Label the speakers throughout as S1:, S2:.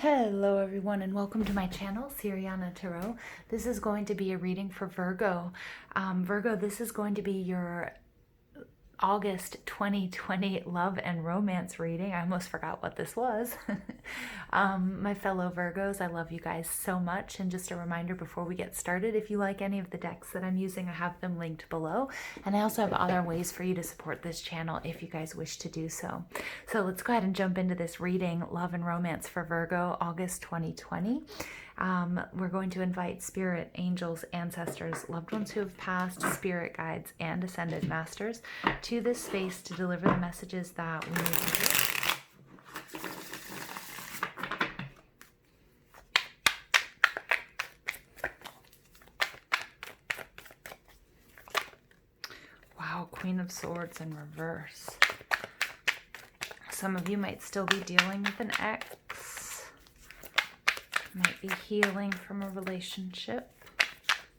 S1: Hello everyone and welcome to my channel, Siriana Tarot. This is going to be a reading for Virgo. Virgo, this is going to be your August 2020 love and romance reading. I almost forgot what this was. My fellow Virgos, I love you guys so much. And just a reminder before we get started, if you like any of the decks that I'm using, I have them linked below. And I also have other ways for you to support this channel if you guys wish to do so. So let's go ahead and jump into this reading, Love and Romance for Virgo, August 2020. We're going to invite spirit, angels, ancestors, loved ones who have passed, spirit guides, and ascended masters to this space to deliver the messages that we need to hear. Wow, Queen of Swords in reverse. Some of you might still be dealing with an ex. Might be healing from a relationship.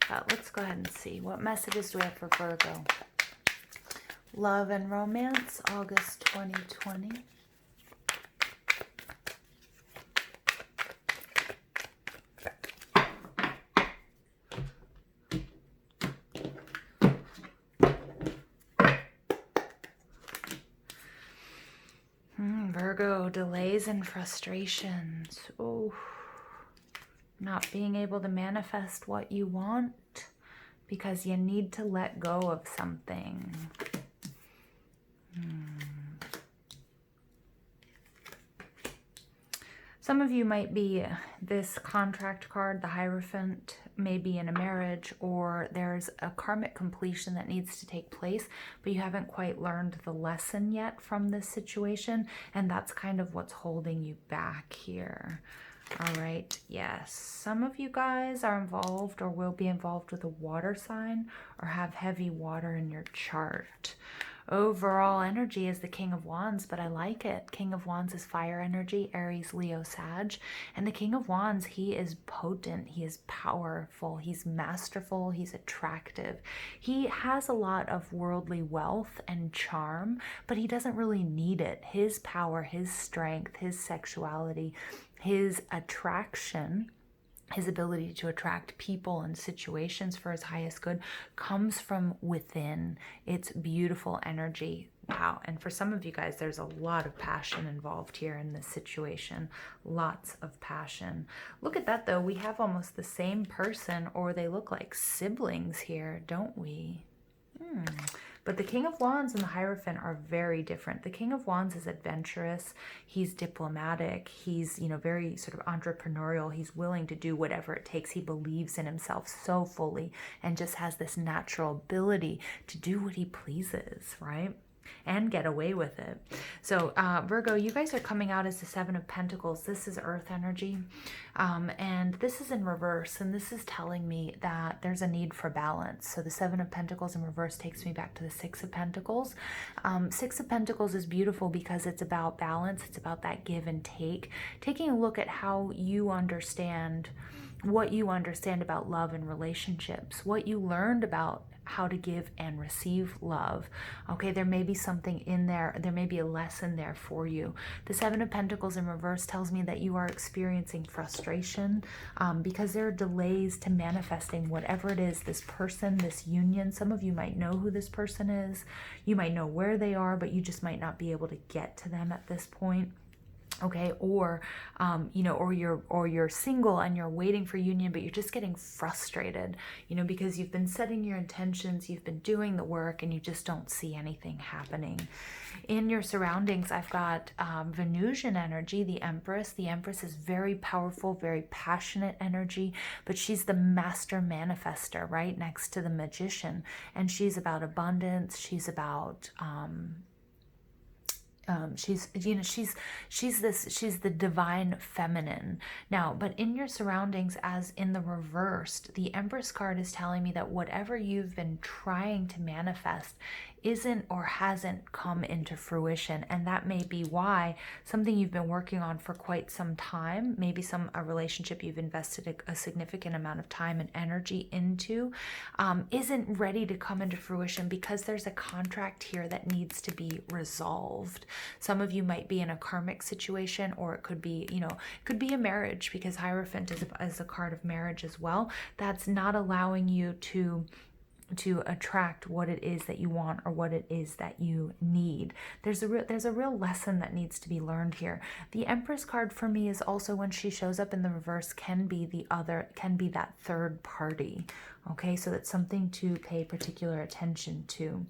S1: Let's go ahead and see. What messages do we have for Virgo? Love and Romance, August 2020. Virgo, delays and frustrations. Oh. Not being able to manifest what you want because you need to let go of something. Some of you might be this contract card, the Hierophant, maybe in a marriage, or there's a karmic completion that needs to take place, but you haven't quite learned the lesson yet from this situation, and that's kind of what's holding you back here. All right, yes. Some of you guys are involved or will be involved with a water sign or have heavy water in your chart. Overall energy is the King of Wands, but I like it. King of Wands is fire energy, Aries, Leo, Sag. And the King of Wands, he is potent, he is powerful, he's masterful, he's attractive. He has a lot of worldly wealth and charm, but he doesn't really need it. His power, his strength, his sexuality, his attraction, his ability to attract people and situations for his highest good comes from within. It's beautiful energy. Wow. And for some of you guys, there's a lot of passion involved here in this situation. Lots of passion. Look at that though. We have almost the same person, or they look like siblings here, don't we? But the King of Wands and the Hierophant are very different. The King of Wands is adventurous. He's diplomatic. He's, very sort of entrepreneurial. He's willing to do whatever it takes. He believes in himself so fully and just has this natural ability to do what he pleases, right? And get away with it. So Virgo, you guys are coming out as the Seven of Pentacles. This is earth energy. And this is in reverse. And this is telling me that there's a need for balance. So the Seven of Pentacles in reverse takes me back to the Six of Pentacles. Six of Pentacles is beautiful because it's about balance. It's about that give and take. Taking a look at how you understand, what you understand about love and relationships, what you learned about how to give and receive love. Okay, there may be something in there. There may be a lesson there for you. The Seven of Pentacles in reverse tells me that you are experiencing frustration because there are delays to manifesting whatever it is, this person, this union. Some of you might know who this person is. You might know where they are, but you just might not be able to get to them at this point. Okay, or you're single and you're waiting for union, but you're just getting frustrated, because you've been setting your intentions, you've been doing the work, and you just don't see anything happening. In your surroundings, I've got Venusian energy, the Empress. The Empress is very powerful, very passionate energy, but she's the master manifester right next to the Magician, and she's about abundance. She's about she's the divine feminine. Now, but in your surroundings, as in the reversed, the Empress card is telling me that whatever you've been trying to manifest isn't or hasn't come into fruition. And that may be why something you've been working on for quite some time, maybe a relationship you've invested a significant amount of time and energy into, isn't ready to come into fruition because there's a contract here that needs to be resolved. Some of you might be in a karmic situation, or it could be, it could be a marriage, because Hierophant is a card of marriage as well. That's not allowing you to attract what it is that you want or what it is that you need. There's a real lesson that needs to be learned here. The Empress card for me is also, when she shows up in the reverse, can be that third party. Okay, so that's something to pay particular attention to.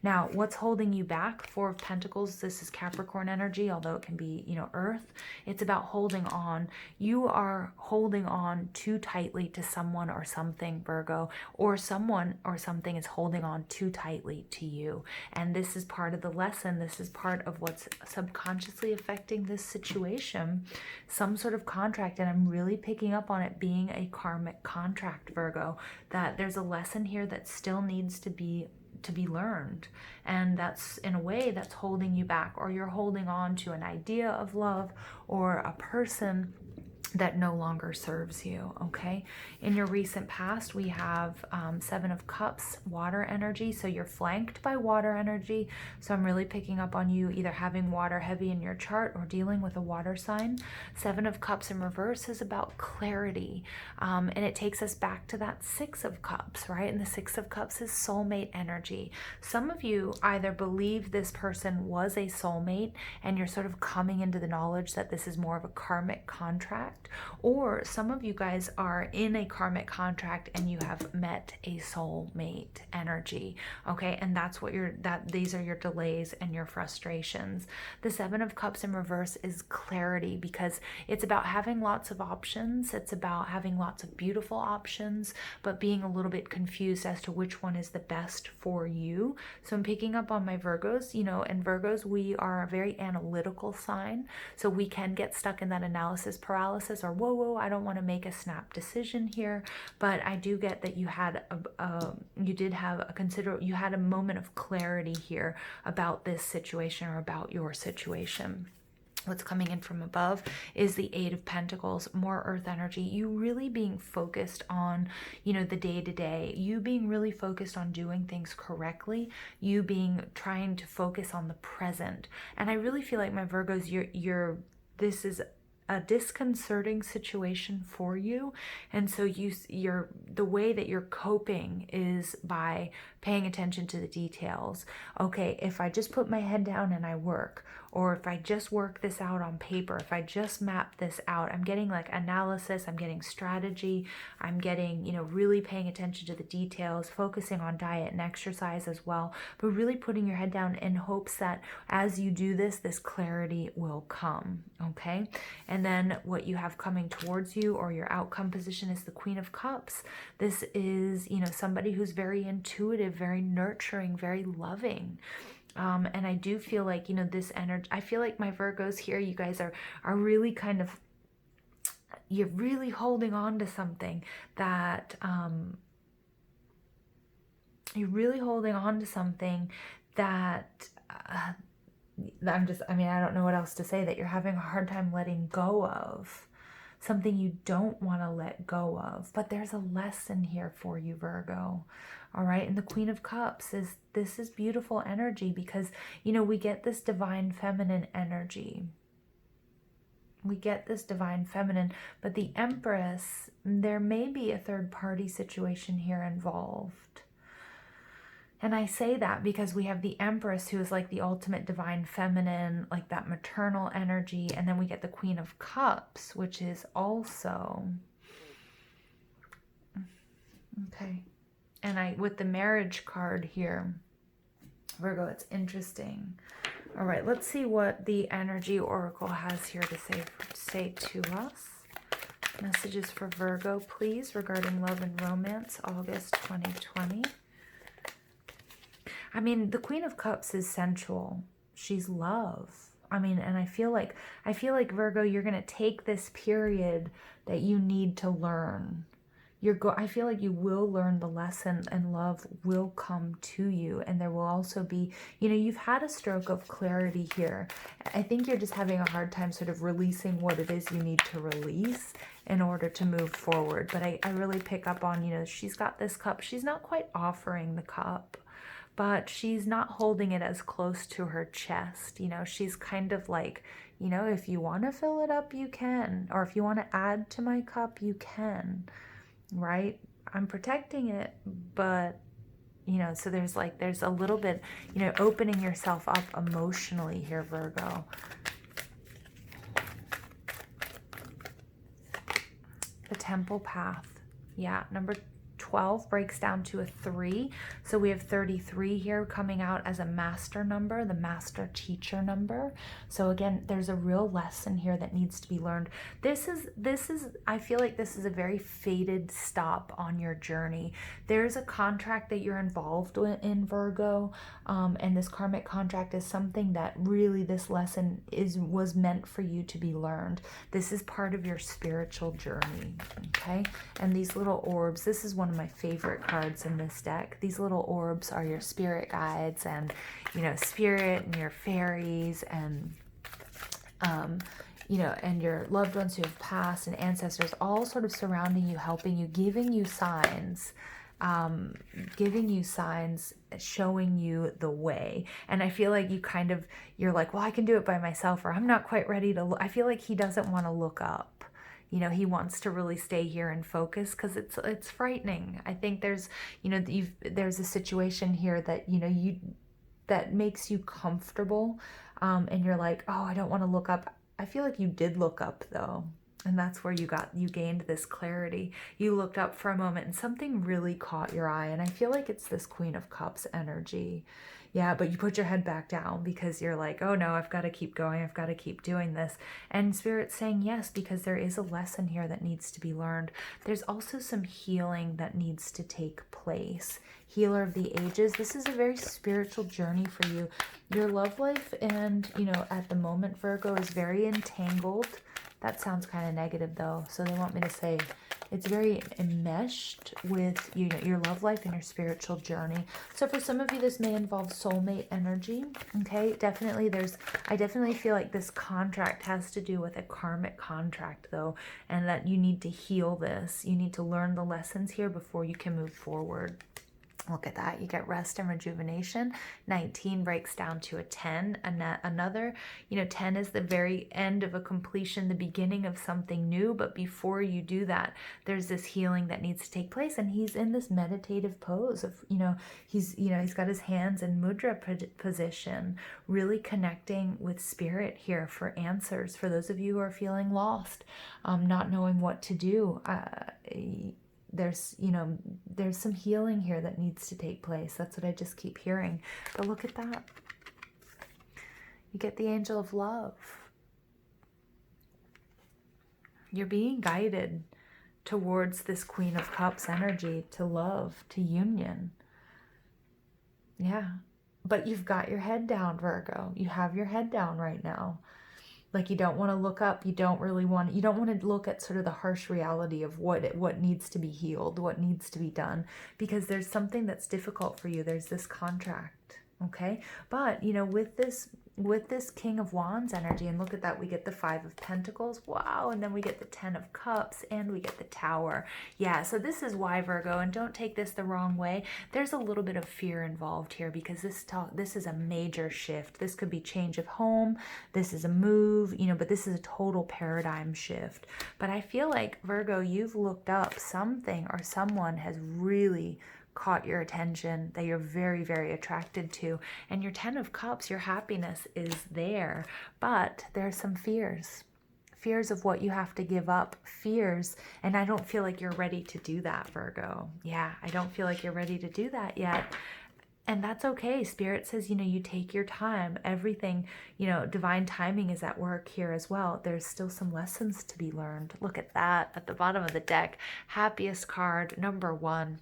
S1: Now, what's holding you back? Four of Pentacles. This is Capricorn energy, although it can be, Earth. It's about holding on. You are holding on too tightly to someone or something, Virgo, or someone or something is holding on too tightly to you. And this is part of the lesson. This is part of what's subconsciously affecting this situation. Some sort of contract, and I'm really picking up on it being a karmic contract, Virgo, that there's a lesson here that still needs to be learned, and that's, in a way, that's holding you back, or you're holding on to an idea of love or a person that no longer serves you. Okay, in your recent past, we have Seven of Cups, water energy, so you're flanked by water energy. So I'm really picking up on you either having water heavy in your chart or dealing with a water sign. Seven of Cups in reverse is about clarity, and it takes us back to that Six of Cups, right? And the Six of Cups is soulmate energy. Some of you either believe this person was a soulmate and you're sort of coming into the knowledge that this is more of a karmic contract, or some of you guys are in a karmic contract and you have met a soulmate energy. Okay, and that's what these are your delays and your frustrations. The Seven of Cups in reverse is clarity, because it's about having lots of options. It's about having lots of beautiful options, but being a little bit confused as to which one is the best for you. So I'm picking up on my Virgos, and Virgos, we are a very analytical sign, so we can get stuck in that analysis paralysis, or whoa, I don't want to make a snap decision here. But I do get that you had you had a moment of clarity here about this situation or about your situation. What's coming in from above is the Eight of Pentacles, more earth energy. You really being focused on, the day-to-day, you being really focused on doing things correctly, you trying to focus on the present. And I really feel like, my Virgos, this is a disconcerting situation for you, and so the way that you're coping is by paying attention to the details. Okay, if I just put my head down and I work, or if I just work this out on paper, if I just map this out, I'm getting like analysis, I'm getting strategy, I'm getting, really paying attention to the details, focusing on diet and exercise as well, but really putting your head down in hopes that as you do this clarity will come. Okay, and then what you have coming towards you, or your outcome position, is the Queen of Cups. This is, somebody who's very intuitive, very nurturing, very loving. And I do feel like, this energy, I feel like my Virgos here, you guys are really kind of, you're really holding on to something that, you're really holding on to something that, I don't know what else to say, that you're having a hard time letting go of. Something you don't want to let go of. But there's a lesson here for you, Virgo. All right, and the Queen of Cups is beautiful energy, because, we get this divine feminine energy. We get this divine feminine, but the Empress, there may be a third party situation here involved. And I say that because we have the Empress, who is like the ultimate divine feminine, like that maternal energy. And then we get the Queen of Cups, which is also, okay. And with the marriage card here, Virgo, it's interesting. All right, let's see what the energy oracle has here to say to us. Messages for Virgo, please, regarding love and romance, August 2020. The Queen of Cups is sensual. She's love. And I feel like Virgo, you're going to take this period that you need to learn. I feel like you will learn the lesson, and love will come to you. And there will also be, you know, you've had a stroke of clarity here. I think you're just having a hard time sort of releasing what it is you need to release in order to move forward. But I really pick up on, you know, she's got this cup. She's not quite offering the cup, but she's not holding it as close to her chest. You know, she's kind of like, you know, if you want to fill it up, you can. Or if you want to add to my cup, you can. Right? I'm protecting it, but, you know, so there's a little bit, you know, opening yourself up emotionally here, Virgo. The Temple Path. Yeah, number 12 breaks down to a 3. So we have 33 here coming out as a master number, the master teacher number. So again, there's a real lesson here that needs to be learned. This is, I feel like this is a very fated stop on your journey. There's a contract that you're involved in, Virgo, and this karmic contract is something that really this lesson was meant for you to be learned. This is part of your spiritual journey, okay? And these little orbs, this is one of my favorite cards in this deck. These little orbs are your spirit guides, and, you know, spirit and your fairies, and you know, and your loved ones who have passed and ancestors, all sort of surrounding you, helping you, giving you signs, showing you the way. And I feel like you're like, well, I can do it by myself, or I'm not quite ready to look. I feel like he doesn't want to look up. You know, he wants to really stay here and focus, because it's frightening. I think there's, you know, there's a situation here that, you know, that makes you comfortable, and you're like, oh, I don't want to look up. I feel like you did look up though, and that's where you gained this clarity. You looked up for a moment and something really caught your eye, and I feel like it's this Queen of Cups energy. Yeah, but you put your head back down because you're like, oh no, I've got to keep going. I've got to keep doing this. And Spirit's saying yes, because there is a lesson here that needs to be learned. There's also some healing that needs to take place. Healer of the ages. This is a very spiritual journey for you. Your love life, and, you know, at the moment, Virgo, is very entangled. That sounds kind of negative though. So they want me to say it's very enmeshed with, you know, your love life and your spiritual journey. So for some of you, this may involve soulmate energy. Okay, definitely I definitely feel like this contract has to do with a karmic contract though, and that you need to heal this. You need to learn the lessons here before you can move forward. Look at that. You get rest and rejuvenation. 19 breaks down to a 10. Another, you know, 10 is the very end of a completion, the beginning of something new. But before you do that, there's this healing that needs to take place. And he's in this meditative pose of, you know, he's got his hands in mudra position, really connecting with spirit here for answers. For those of you who are feeling lost, not knowing what to do, there's some healing here that needs to take place. That's what I just keep hearing. But look at that. You get the angel of love. You're being guided towards this Queen of Cups energy, to love, to union. Yeah. But you've got your head down, Virgo. You have your head down right now. Like, you don't want to look up. You don't want to look at sort of the harsh reality of what needs to be healed, what needs to be done, because there's something that's difficult for you. There's this contract, okay? But, you know, with this King of Wands energy, and look at that, we get the 5 of Pentacles, wow, and then we get the 10 of Cups, and we get the Tower. Yeah, so this is why, Virgo, and don't take this the wrong way, there's a little bit of fear involved here, because this is a major shift. This could be change of home, this is a move, you know, but this is a total paradigm shift. But I feel like, Virgo, you've looked up something, or someone has really caught your attention that you're very, very attracted to. And your 10 of Cups, your happiness is there, but there are some fears of what you have to give up, fears. And I don't feel like you're ready to do that, Virgo. Yeah, I don't feel like you're ready to do that yet. And that's okay. Spirit says, you know, you take your time. Everything, you know, divine timing is at work here as well. There's still some lessons to be learned. Look at that at the bottom of the deck. Happiest card, number 1.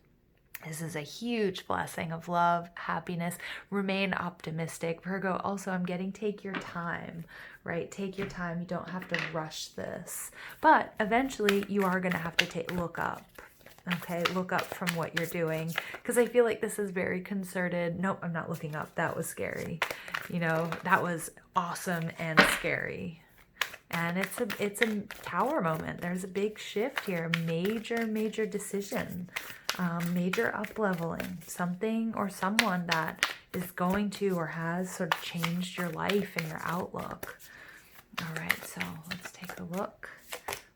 S1: This is a huge blessing of love, happiness. Remain optimistic. Virgo, also, I'm getting take your time, right? Take your time. You don't have to rush this. But eventually, you are going to have to look up. Okay, look up from what you're doing, because I feel like this is very concerted. Nope, I'm not looking up. That was scary. You know, that was awesome and scary. And it's a tower moment. There's a big shift here, major decision, major up leveling, something or someone that is going to or has sort of changed your life and your outlook. All right, so let's take a look.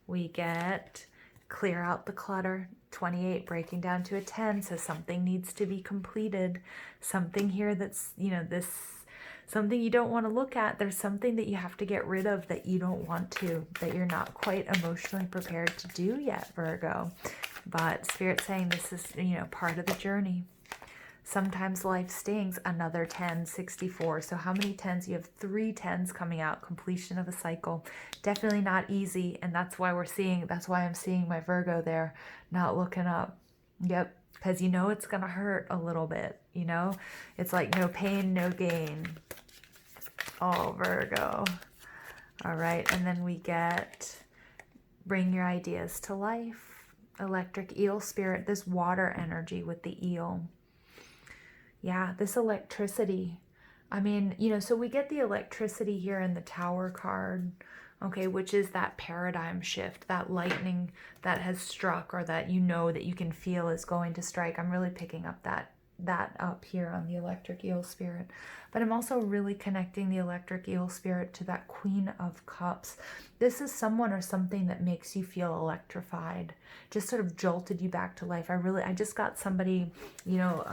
S1: We get clear out the clutter. 28 breaking down to a 10, so something needs to be completed. Something here that's, you know, this something you don't want to look at. There's something that you have to get rid of that you don't want to, that you're not quite emotionally prepared to do yet, Virgo. But Spirit's saying this is, you know, part of the journey. Sometimes life stings. Another 10, 64. So how many 10s? You have 3 10s coming out. Completion of a cycle. Definitely not easy. And that's why that's why I'm seeing my Virgo there, not looking up. Yep. Because you know it's going to hurt a little bit. You know, it's like no pain, no gain. Oh, Virgo. All right. And then we get bring your ideas to life. Electric eel spirit. This water energy with the eel. Yeah, this electricity. I mean, you know, so we get the electricity here in the Tower card, okay, which is that paradigm shift, that lightning that has struck, or that you know that you can feel is going to strike. I'm really picking up that up here on the electric eel spirit. But I'm also really connecting the electric eel spirit to that Queen of Cups. This is someone or something that makes you feel electrified, just sort of jolted you back to life. I just got somebody, you know,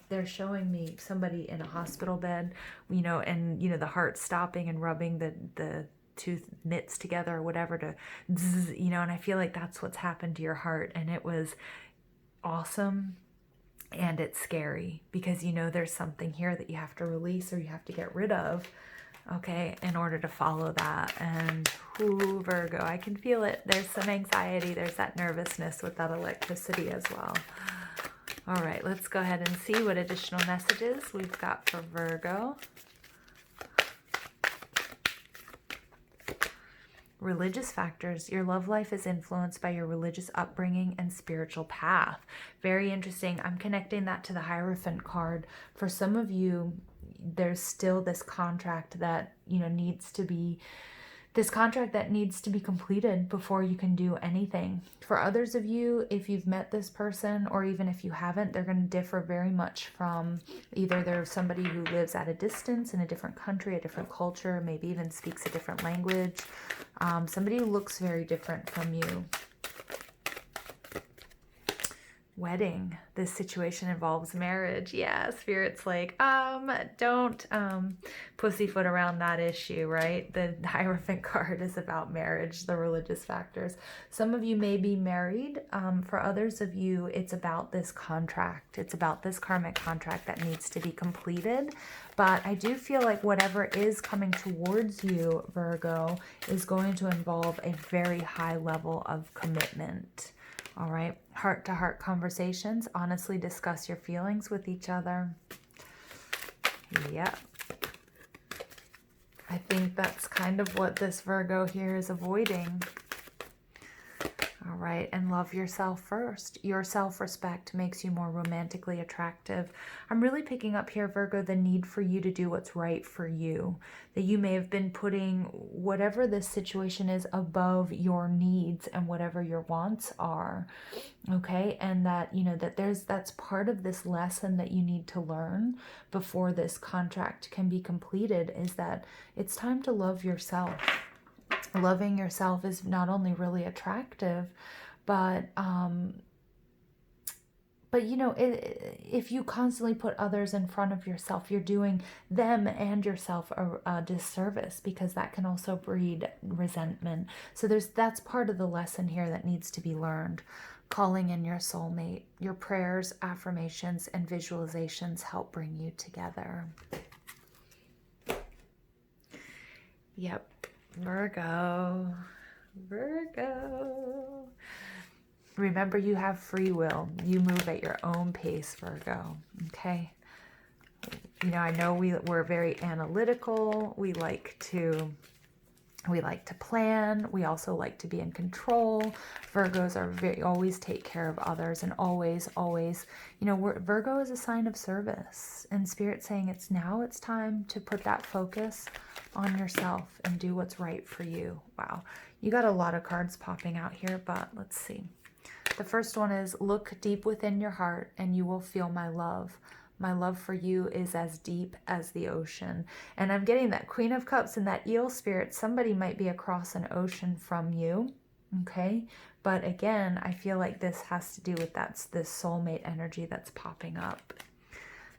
S1: they're showing me somebody in a hospital bed, you know, and, you know, the heart stopping and rubbing the tooth knits together or whatever to, zzz, you know, and I feel like that's what's happened to your heart. And it was awesome. And it's scary because you know there's something here that you have to release or you have to get rid of, okay, in order to follow that. And ooh, Virgo, I can feel it. There's some anxiety. There's that nervousness with that electricity as well. All right, let's go ahead and see what additional messages we've got for Virgo. Religious factors. Your love life is influenced by your religious upbringing and spiritual path. Very interesting. I'm connecting that to the Hierophant card. For some of you, there's still this contract that, you know, needs to be completed before you can do anything. For others of you, if you've met this person or even if you haven't, they're going to differ very much from either they're somebody who lives at a distance in a different country, a different culture, maybe even speaks a different language, somebody who looks very different from you. Wedding. This situation involves marriage. Yeah, Spirit's like, don't pussyfoot around that issue, right? The Hierophant card is about marriage, the religious factors. Some of you may be married. For others of you, it's about this contract. It's about this karmic contract that needs to be completed. But I do feel like whatever is coming towards you, Virgo, is going to involve a very high level of commitment. All right, heart-to-heart conversations. Honestly discuss your feelings with each other. Yep. I think that's kind of what this Virgo here is avoiding. All right, and love yourself first. Your self-respect makes you more romantically attractive. I'm really picking up here, Virgo, the need for you to do what's right for you. That you may have been putting whatever this situation is above your needs and whatever your wants are. Okay, and that, you know, that's part of this lesson that you need to learn before this contract can be completed, is that it's time to love yourself. Loving yourself is not only really attractive, but you know, if you constantly put others in front of yourself, you're doing them and yourself a disservice, because that can also breed resentment. So that's part of the lesson here that needs to be learned. Calling in your soulmate. Your prayers, affirmations, and visualizations help bring you together. Yep. Virgo. Remember, you have free will. You move at your own pace, Virgo. Okay? You know, I know we're very analytical. We like to We like to plan. We also like to be in control. Virgos are always take care of others, and always, you know, Virgo is a sign of service, and Spirit saying it's time to put that focus on yourself and do what's right for you. Wow. You got a lot of cards popping out here, but let's see. The first one is, look deep within your heart and you will feel my love. My love for you is as deep as the ocean. And I'm getting that Queen of Cups and that eel spirit. Somebody might be across an ocean from you, okay? But again, I feel like this has to do with this soulmate energy that's popping up.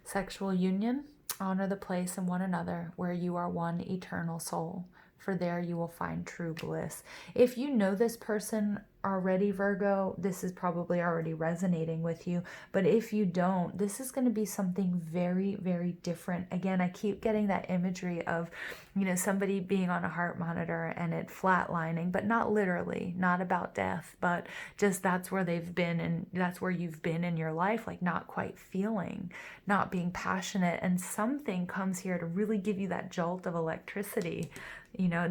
S1: Sexual union, honor the place in one another where you are one eternal soul. For there you will find true bliss. If you know this person already, Virgo, this is probably already resonating with you. But if you don't, this is going to be something very, very different. Again, I keep getting that imagery of, you know, somebody being on a heart monitor and it flatlining, but not literally, not about death, but just that's where they've been, and that's where you've been in your life, like not quite feeling, not being passionate. And something comes here to really give you that jolt of electricity, you know,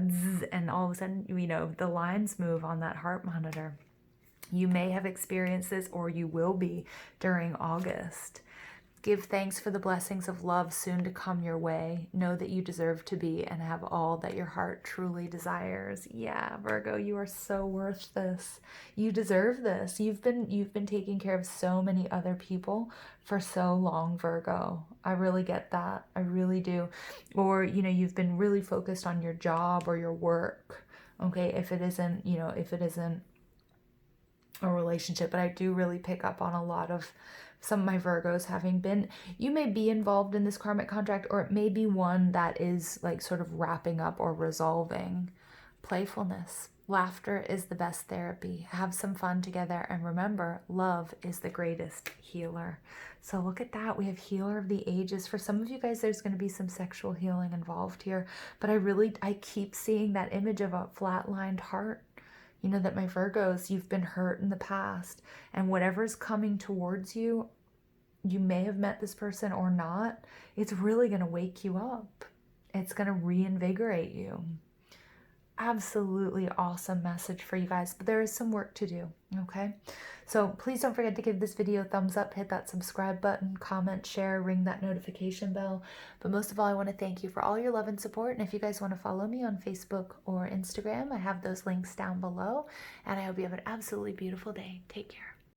S1: and all of a sudden, you know, the lines move on that heart monitor. You may have experienced this, or you will be during August. Give thanks for the blessings of love soon to come your way. Know that you deserve to be and have all that your heart truly desires. Yeah, Virgo, you are so worth this. You deserve this. You've been taking care of so many other people for so long, Virgo. I really get that. I really do. Or, you know, you've been really focused on your job or your work. Okay, if it isn't, you know, if it isn't a relationship, but I do really pick up on a lot of some of my Virgos having been, you may be involved in this karmic contract, or it may be one that is like sort of wrapping up or resolving. Playfulness. Laughter is the best therapy. Have some fun together, and remember, love is the greatest healer. So look at that. We have healer of the ages. For some of you guys, there's going to be some sexual healing involved here, but I keep seeing that image of a flatlined heart. You know, that my Virgos, you've been hurt in the past, and whatever's coming towards you, you may have met this person or not, it's really going to wake you up. It's going to reinvigorate you. Absolutely awesome message for you guys, but there is some work to do, okay? So please don't forget to give this video a thumbs up, hit that subscribe button, comment, share, ring that notification bell. But most of all, I want to thank you for all your love and support. And if you guys want to follow me on Facebook or Instagram, I have those links down below. And I hope you have an absolutely beautiful day. Take care.